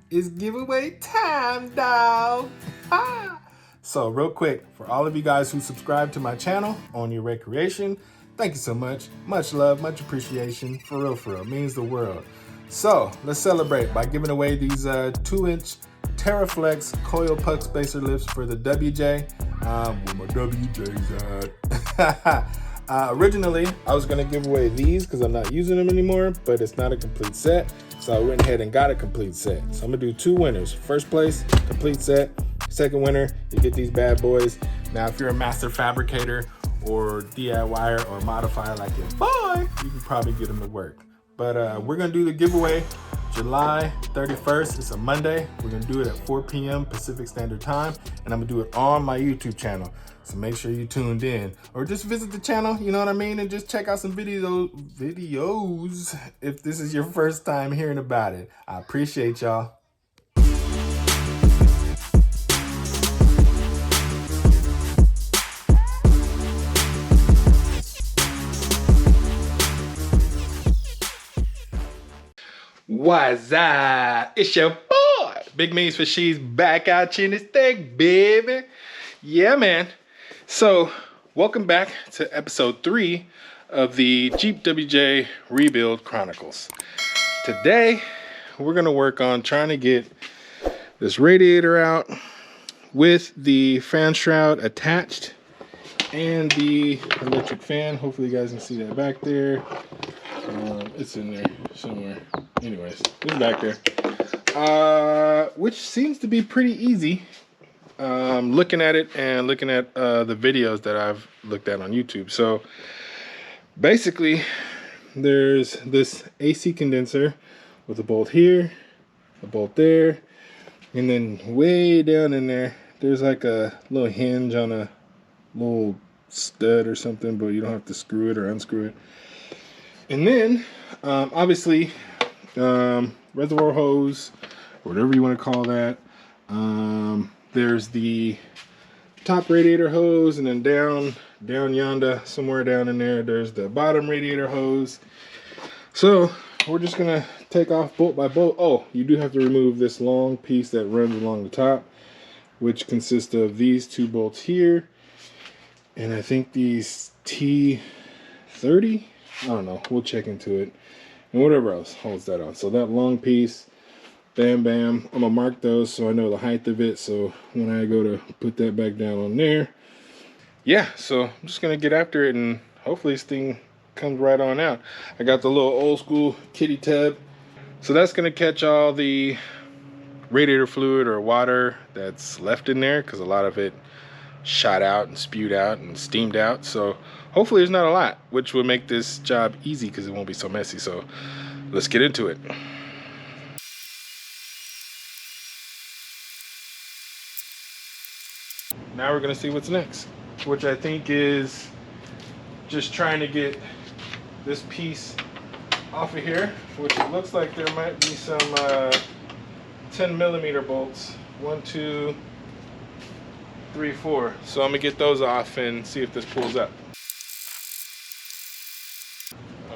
It's giveaway time, dog. So real quick, for all of you guys who subscribe to my channel, On Your Recreation, thank you so much. Much love, much appreciation. For real, means the world. So let's celebrate by giving away these 2-inch TerraFlex coil puck spacer lifts for the WJ. Where my WJ's at. Originally, I was going to give away these because I'm not using them anymore, but it's not a complete set. So I went ahead and got a complete set. So I'm going to do 2 winners. First place, complete set. Second winner, you get these bad boys. Now, if you're a master fabricator or DIYer or modifier like your boy, you can probably get them to work. But we're going to do the giveaway July 31st. It's a Monday. We're going to do it at 4 p.m. Pacific Standard Time. And I'm going to do it on my YouTube channel. So make sure you tuned in. Or just visit the channel, you know what I mean? And just check out some videos if this is your first time hearing about it. I appreciate y'all. What's up? It's your boy, Big Means for She's back out in this thing, baby. Yeah, man. So, welcome back to episode 3 of the Jeep WJ Rebuild Chronicles. Today, we're gonna work on trying to get this radiator out with the fan shroud attached and the electric fan. Hopefully you guys can see that back there. It's in there somewhere. Anyways, it's back there. Which seems to be pretty easy. Looking at it and looking at the videos that I've looked at on YouTube. So basically, there's this AC condenser with a bolt here, a bolt there, and then way down in there, there's like a little hinge on a little stud or something, but you don't have to screw it or unscrew it. And then, obviously, reservoir hose, whatever you want to call that. There's the top radiator hose, and then down yonder, somewhere down in there, there's the bottom radiator hose. So we're just gonna take off bolt by bolt. Oh, you do have to remove this long piece that runs along the top, which consists of these 2 bolts here, and I think these T30. I don't know, we'll check into it, and whatever else holds that on. So that long piece, bam, I'm gonna mark those so I know the height of it, so when I go to put that back down on there. Yeah, so I'm just gonna get after it, and hopefully this thing comes right on out. I got the little old school kitty tub, so that's gonna catch all the radiator fluid or water that's left in there, because a lot of it shot out and spewed out and steamed out. So hopefully there's not a lot, which will make this job easy because it won't be so messy. So let's get into it. Now we're gonna see what's next, which I think is just trying to get this piece off of here, which it looks like there might be some 10mm bolts. 1, 2, 3, 4. So I'm gonna get those off and see if this pulls up.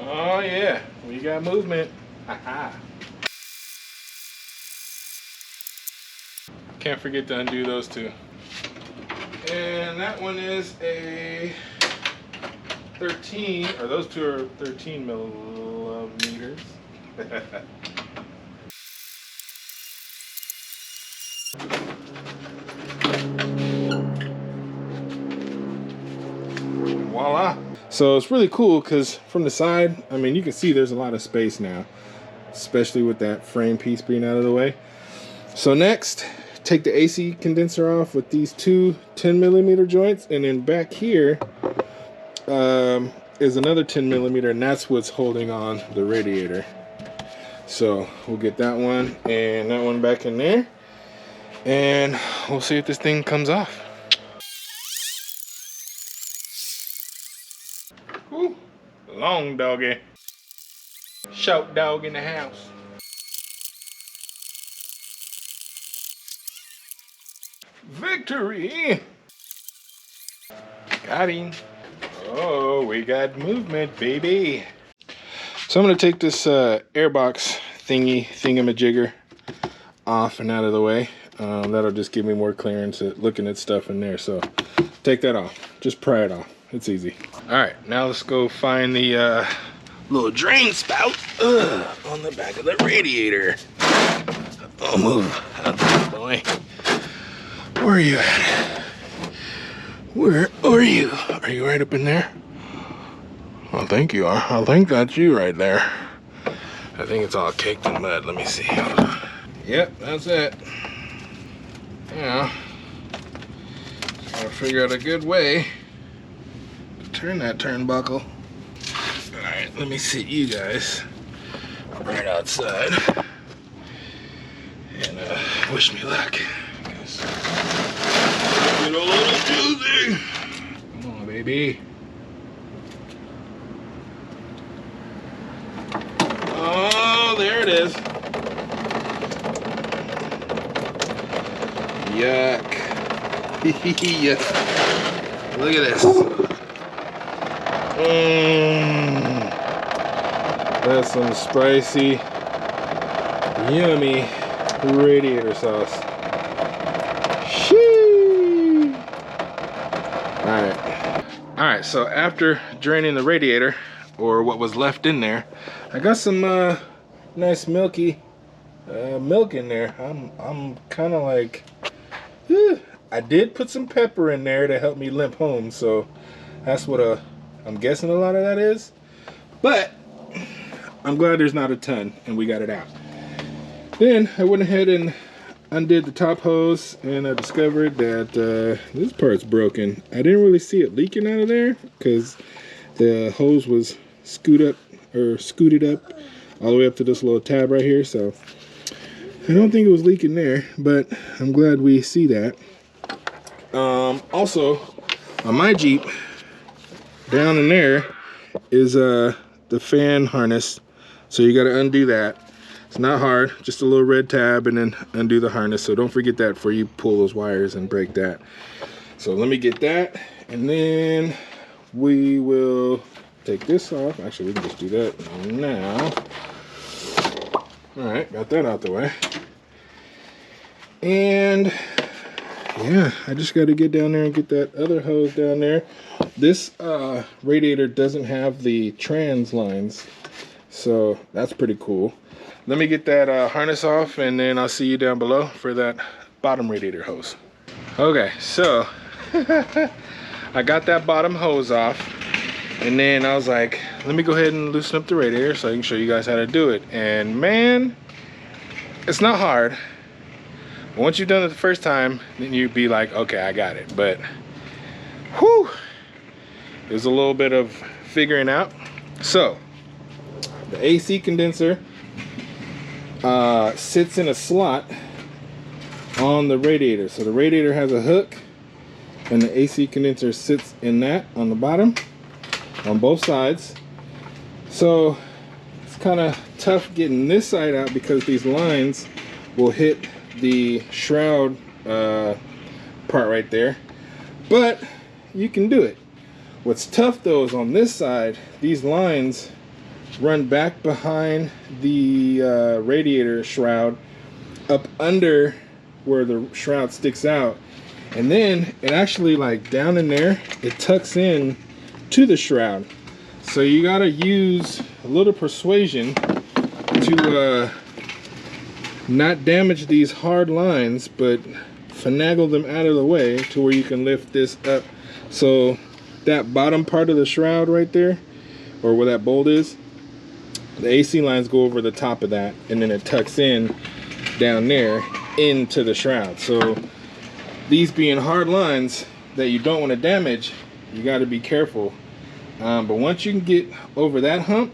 Oh yeah, we got movement. Haha. Can't forget to undo those 2. And that one is a 13, or those 2 are 13 millimeters. Voila. So it's really cool because from the side, I mean, you can see there's a lot of space now, especially with that frame piece being out of the way. So next, take the AC condenser off with these 2 10mm joints, and then back here is another 10mm, and that's what's holding on the radiator. So we'll get that one and that one back in there, and we'll see if this thing comes off. Woo, long doggy. Short dog in the house. Victory! Got him. Oh, we got movement, baby. So I'm gonna take this airbox thingamajigger off and out of the way. That'll just give me more clearance at looking at stuff in there. So take that off. Just pry it off. It's easy. All right, now let's go find the little drain spout on the back of the radiator. I'll move out of the way. Where are you at? Where are you? Are you right up in there? I think you are. I think that's you right there. I think it's all caked in mud. Let me see. Yep, that's it. Yeah. Gotta figure out a good way to turn that turnbuckle. Alright, let me see you guys right outside. And wish me luck. Get a little juicy. Come on, baby. Oh, there it is. Yuck. Yuck. Look at this. That's some spicy, yummy radiator sauce. Shee. Alright, so after draining the radiator, or what was left in there, I got some nice milky milk in there. I'm kind of like, I did put some pepper in there to help me limp home, so that's what I'm guessing a lot of that is. But I'm glad there's not a ton and we got it out. Then I went ahead and undid the top hose, and I discovered that this part's broken. I didn't really see it leaking out of there because the hose was scooted up all the way up to this little tab right here, so I don't think it was leaking there, but I'm glad we see that. Also on my Jeep, down in there is the fan harness, so you got to undo that. It's not hard, just a little red tab and then undo the harness, so don't forget that before you pull those wires and break that. So let me get that, and then we will take this off. Actually, we can just do that now. All right, got that out the way. And yeah, I just got to get down there and get that other hose down there. This radiator doesn't have the trans lines, so that's pretty cool. Let me get that harness off, and then I'll see you down below for that bottom radiator hose. Okay, so I got that bottom hose off, and then I was like, let me go ahead and loosen up the radiator so I can show you guys how to do it. And man, it's not hard. Once you've done it the first time, then you'd be like, okay, I got it. But whew, there's a little bit of figuring out. So the AC condenser sits in a slot on the radiator. So the radiator has a hook, and the AC condenser sits in that on the bottom on both sides. So it's kind of tough getting this side out because these lines will hit the shroud part right there, but you can do it. What's tough though is on this side, these lines run back behind the radiator shroud up under where the shroud sticks out, and then it actually, like down in there, it tucks in to the shroud. So you gotta use a little persuasion to not damage these hard lines, but finagle them out of the way to where you can lift this up. So that bottom part of the shroud right there, or where that bolt is, the AC lines go over the top of that, and then it tucks in down there into the shroud. So these being hard lines that you don't want to damage, you got to be careful. But once you can get over that hump,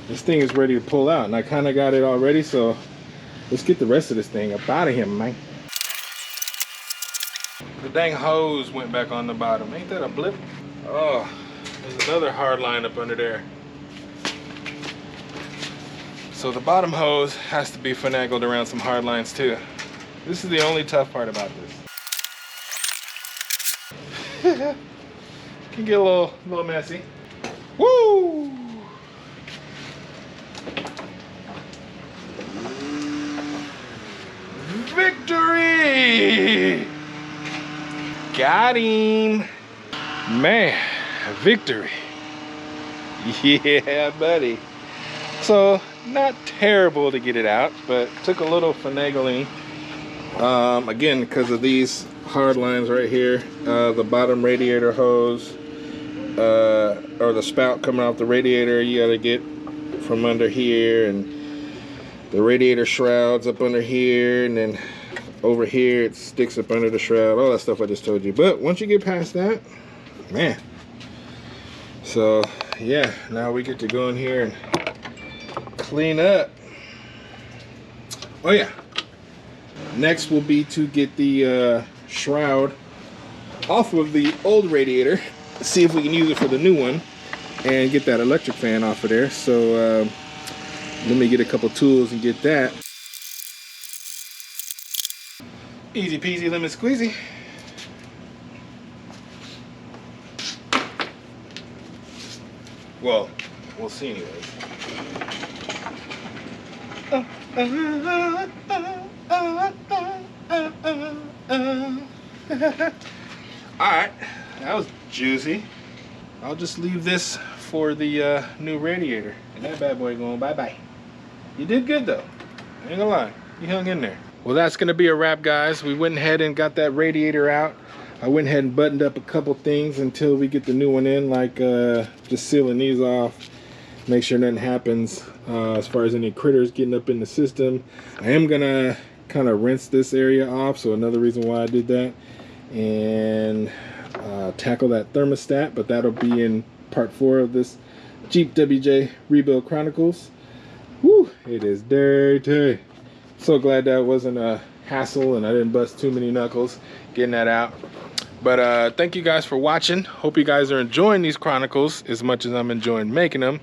this thing is ready to pull out, and I kind of got it already. So let's get the rest of this thing up out of here, man. The dang hose went back on the bottom. Ain't that a blip? Oh, there's another hard line up under there. So the bottom hose has to be finagled around some hard lines too. This is the only tough part about this. Can get a little messy. Woo! Victory! Got him. Man, victory. Yeah, buddy. So, not terrible to get it out, but took a little finagling. Again, because of these hard lines right here, the bottom radiator hose, or the spout coming off the radiator, you gotta get from under here, and the radiator shrouds up under here, and then over here it sticks up under the shroud, all that stuff I just told you. But once you get past that, man. So yeah, now we get to go in here and clean up. Oh yeah, next will be to get the shroud off of the old radiator, see if we can use it for the new one, and get that electric fan off of there. So let me get a couple tools and get that. Easy peasy lemon squeezy. Well, we'll see anyways. Alright, that was juicy. I'll just leave this for the new radiator. And that bad boy going bye-bye. You did good though. I ain't gonna lie. You hung in there. Well, that's gonna be a wrap, guys. We went ahead and got that radiator out. I went ahead and buttoned up a couple things until we get the new one in, like just sealing these off. Make sure nothing happens as far as any critters getting up in the system. I am gonna kind of rinse this area off, so another reason why I did that. And tackle that thermostat, but that'll be in part 4 of this Jeep WJ Rebuild Chronicles. Woo, it is dirty. So glad that wasn't a hassle and I didn't bust too many knuckles getting that out. But thank you guys for watching. Hope you guys are enjoying these Chronicles as much as I'm enjoying making them.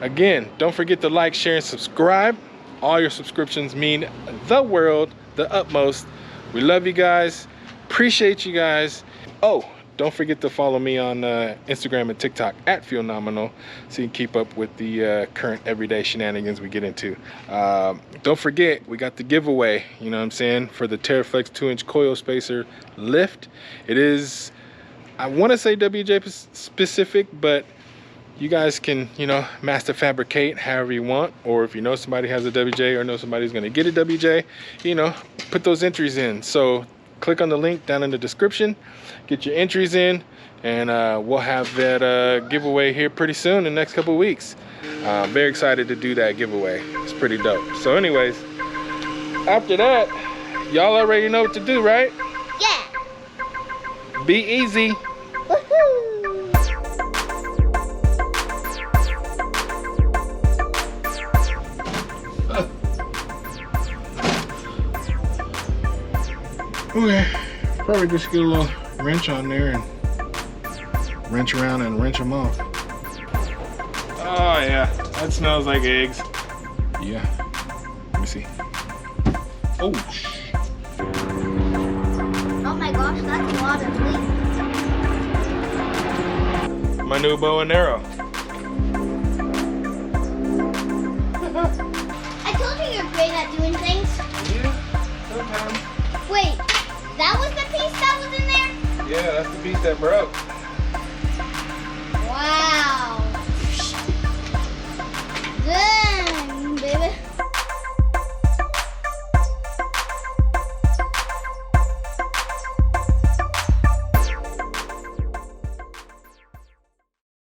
Again, don't forget to like, share, and subscribe. All your subscriptions mean the world, the utmost. We love you guys. Appreciate you guys. Oh, don't forget to follow me on Instagram and TikTok at Feelnominal so you can keep up with the current everyday shenanigans we get into. Don't forget, we got the giveaway, you know what I'm saying, for the TerraFlex 2-inch coil spacer lift. It is, I want to say WJ specific, but you guys can, you know, master fabricate however you want, or if you know somebody has a WJ or know somebody's going to get a WJ, you know, put those entries in. So click on the link down in the description, get your entries in, and we'll have that giveaway here pretty soon in the next couple of weeks. Very excited to do that giveaway. It's pretty dope. So anyways, after that, y'all already know what to do, right? Yeah. Be easy. Woohoo. Okay, probably just get a little wrench on there and wrench around and wrench them off. Oh yeah, that smells like eggs. Yeah, let me see. Oh, Oh my gosh, that's a lot of meat. my new bow and arrow. I told you you're great at doing things. Yeah, sometimes. Wait, that was the piece that was in there? Yeah, that's the piece that broke.